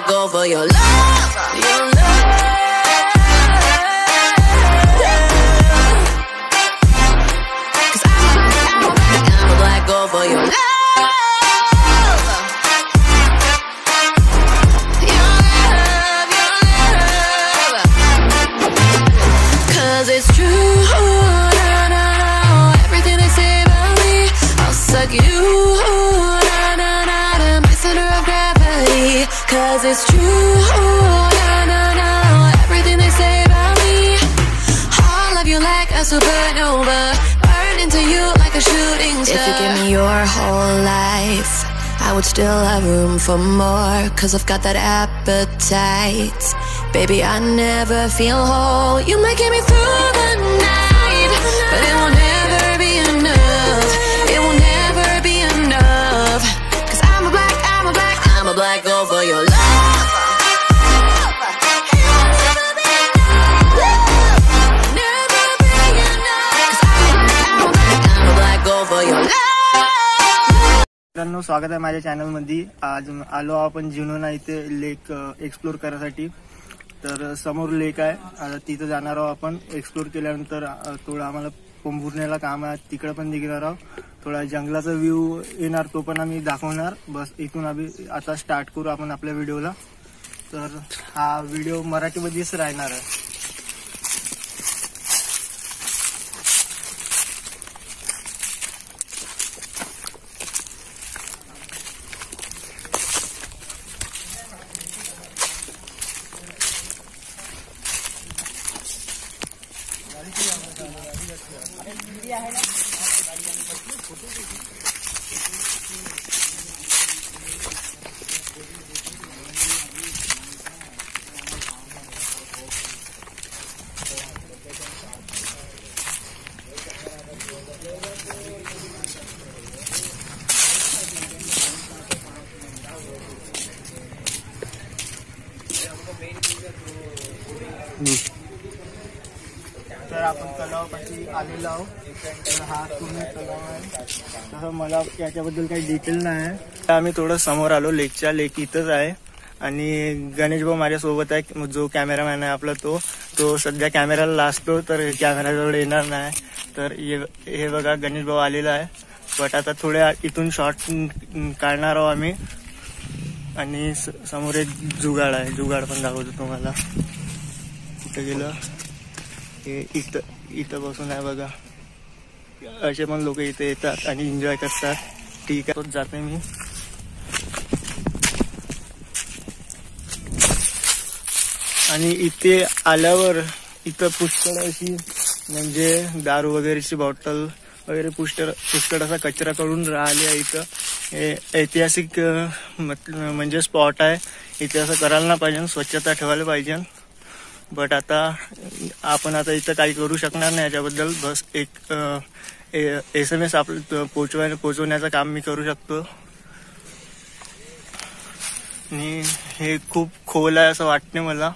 black gold for your love, your love. Cause I'm a black gold for your love. It's true, no, no, no. Everything they say about me, I'll suck you, no, no, no, to my center of gravity. Cause it's true, no, no, no. Everything they say about me, all of you like a supernova, burn into you like a shooting star. If you give me your whole life, I would still have room for more. Cause I've got that appetite. Baby, I never feel whole. You might get me through the night, but it will never be enough. It will never be enough. Cause I'm a black gold for your love. Never be enough. Cause I'm a black gold for your love. मित्रांनो, स्वागत आहे माझ्या channel मध्ये. आज आलो आपण जुनोना इथे लेक explore करायसाठी. तर समोर लेक आहे, आता तिथे जाणार आहोत आपण. एक्सप्लोर केल्यानंतर थोडं आम्हाला पंपूर्णेला काम आहे, तिकडे पण निघणार आहोत. थोडा जंगलाचा व्ह्यू येणार, तो पण आम्ही दाखवणार. बस इथून आम्ही आता स्टार्ट करू आपण आपल्या व्हिडिओला. तर हा व्हिडिओ मराठीमध्येच राहणार आहे. तर आपण तलावापाशी आलेलो आहोत. तर हा पूर्ण तलाव आहे. तसं मला याच्याबद्दल काही डिटेल नाही आहे. आम्ही थोडं समोर आलो लेकच्या. लेक इथंच आहे आणि गणेश भाऊ माझ्यासोबत आहे, जो कॅमेरामॅन आहे आपला. तो सध्या कॅमेराला लाजतो, तर कॅमेराजवळ येणार नाही. तर हे बघा गणेश भाऊ आलेला आहे. बट आता थोड्या इथून शॉर्ट काढणार आहोत आम्ही. आणि समोर एक जुगाड आहे, जुगाड पण दाखवतो तुम्हाला. इथं गेलं, हे इथं बसून आहे बघा. असे पण लोक इथे येतात आणि एन्जॉय करतात. ठीक आहे, जाते मी. आणि इथे आल्यावर इथं पुष्कळ अशी म्हणजे दारू वगैरेची बॉटल वगैरे पुष्कळ असा कचरा करून राहिले आहे इथं. हे ऐतिहासिक म्हणजे स्पॉट आहे. इथे असं करायला नाही पाहिजे, स्वच्छता ठेवायला पाहिजे. बट आता आपण इथं काही करू शकणार नाही याच्याबद्दल. बस एक SMS आपलं पोचवण्याचं काम मी करू शकतो. आणि हे खूप खोल आहे असं वाटते मला.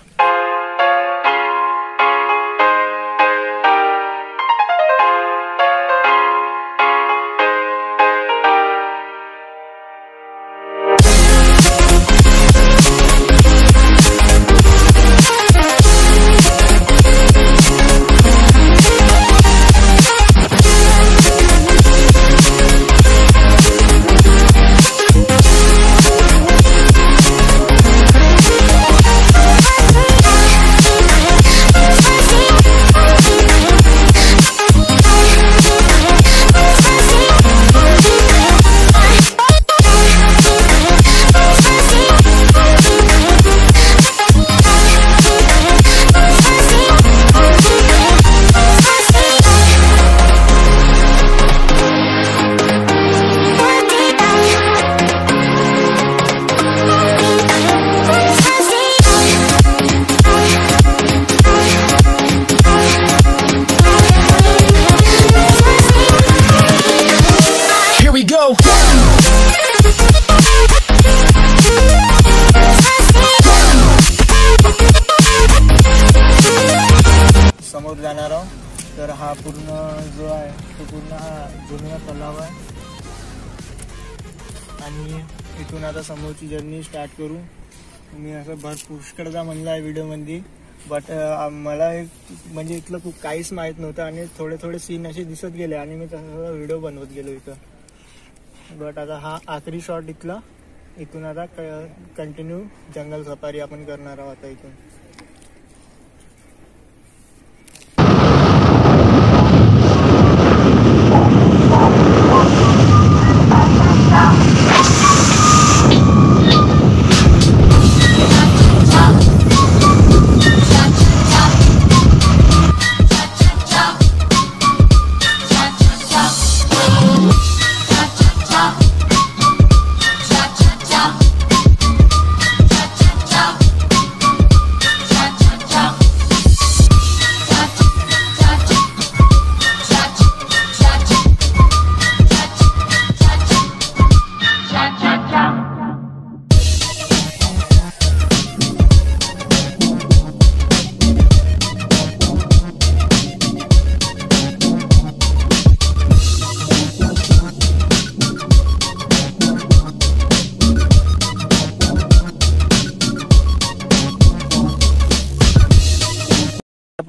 समोर जाणार आहोत. तर हा पूर्ण जो आहे तो पूर्ण हा जुना तलाव आहे. आणि इथून आता समोरची जर्नी स्टार्ट करू. मी असं पुष्कळदा म्हणलं आहे व्हिडिओमध्ये, बट मला म्हणजे इथलं खूप काहीच माहीत नव्हतं आणि थोडे थोडे सीन असे दिसत गेले आणि मी तसं व्हिडिओ बनवत गेलो इथं. बट आता हा आखरी शॉट इथला, इथून आता कंटिन्यू जंगल सफारी आपण करणार आहोत आता इथून.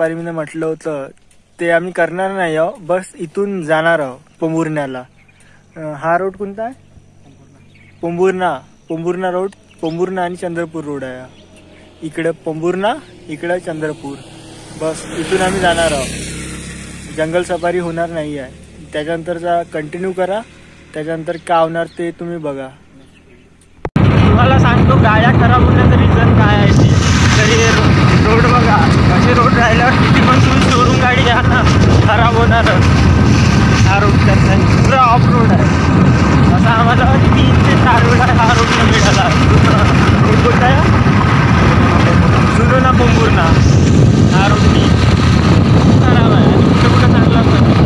मी म्हटलं होतं ते आम्ही करणार नाही आहो, बस इथून जाणार आहो पोंभुर्ण्याला. हा रोड कोणता आहे? पोंभुर्णा रोड. पोंभुर्णा आणि चंद्रपूर रोड आहे. इकडे पोंभुर्णा, इकडे चंद्रपूर. बस इथून आम्ही जाणार आहोत. जंगल सफारी होणार नाही आहे. त्याच्यानंतरचा कंटिन्यू करा, त्याच्यानंतर काय होणार ते तुम्ही बघा. तुम्हाला सांगतो गाड्या खराब होण्याचं रिझन काय आहे ती. तरी रोड बघा, असे रोड राहिल्यावर किती पण तुम्ही शोरूम गाडी घ्या ना, खराब होणार. हा रोड त्याचा पुरा ऑफ रोड आहे. असा आम्हाला 3 ते 4 वेळा हा रोड न मिळाला. रोड कोणता आहे? जुनोना पोंभुर्णा. हा रोड खराब आहे. कुठं कुठं चांगला पण.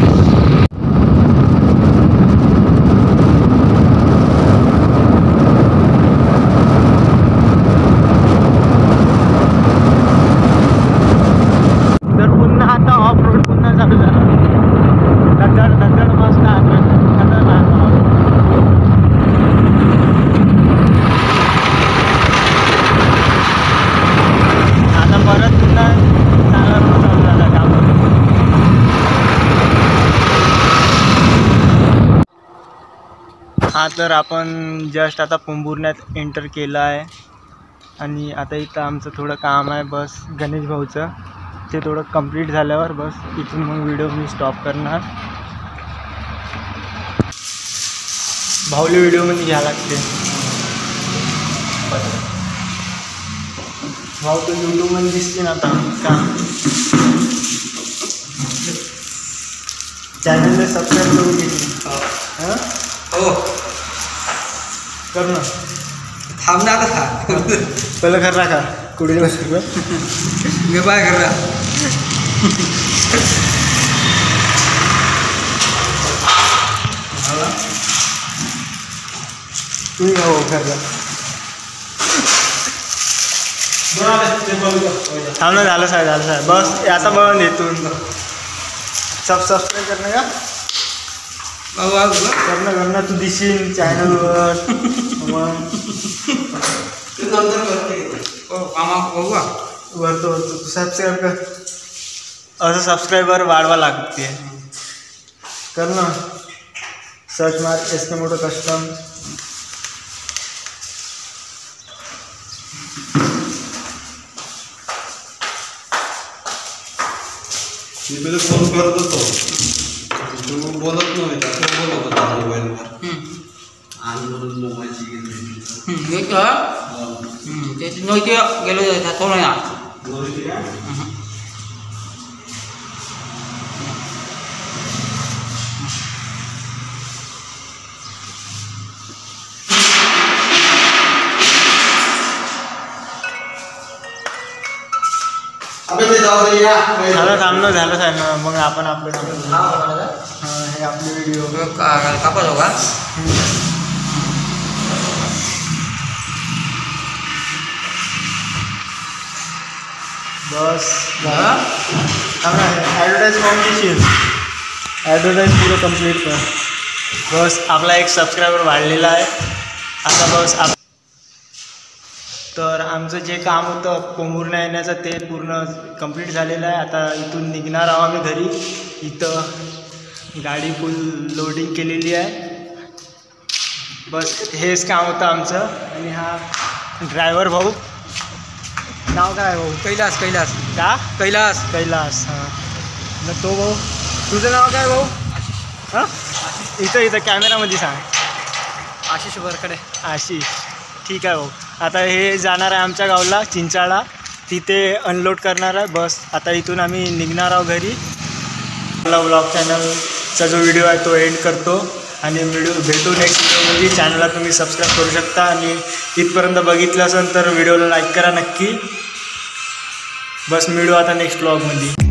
हा तर आपण जस्ट आता पोंभुर्ण्यात एंटर केलं आहे आणि आता इथं आमचं थोडं काम आहे बस गणेश भाऊचं. ते थोडं कंप्लीट झाल्यावर बस इथून मग व्हिडिओ मी स्टॉप करणार. भाऊले व्हिडिओमध्ये घ्या लागते. भाऊ तो यूट्यूबमध्ये दिसते ना आता का. चॅनलला सबस्क्राईब करून घेतली. हो कर ना. थांब ना आता. पहिलं कर ना का कुठे बस मी बाय कर. तुम्ही हो कर. थांब ना. झालं साहेब बस आता बघून येतून सबस्क्राईब करणं का करणं तू दिशील चॅनलवर. मग वरतो तू सबस्क्राईब कर. असं सबस्क्रायबर वाढवा लागते. कर ना. सर्च मार MOTO CUSTOM. मी फोन करत होतो, तू बोलत नव्हता. तो बोलत होता मोबाईलवर. आणि म्हणून मोबाईलची गेली ते नव्हती गेलो थोडं ना. झालं थांबणं झालं साहेब. मग आपण आपलं हे आपले व्हिडिओ कापत हो का. बस ॲडव्हर्टाईज कॉम्पिटिशन. ॲडव्हर्टाईज पुरं कम्प्लीट कर. बस आपला एक सबस्क्रायबर वाढलेला आहे. आता बस तर आमचं जे काम होतं कोंबूरला येण्याचं ते पूर्ण कंप्लीट झालेलं आहे. आता इथून निघणार आहोत आम्ही घरी. इथं गाडी फुल लोडिंग केलेली आहे. बस हेच काम होतं आमचं. आणि हा ड्रायव्हर भाऊ, नाव काय भाऊ? कैलास. का? कैलास. हां. मग तो भाऊ, तुझं नाव काय भाऊ? हां, इथं कॅमेरामध्ये सांग. आशिष वरकडे. आशिष. ठीक आहे भाऊ. आता हे जाणार आहे आमच्या गावाला चिंचाळा, तिथे अनलोड करणार आहे बस. आता इथून आम्ही निघणार आहोत घरी. आपला व्लॉग चॅनलचा जो व्हिडिओ आहे तो एंड करतो आणि भेटू नेक्स्ट व्हिडिओमध्ये. चॅनलला तुम्ही सबस्क्राईब करू शकता आणि इथपर्यंत बघितलं असेल तर व्हिडिओला लाईक करा नक्की. बस मिळू आता नेक्स्ट व्लॉगमध्ये.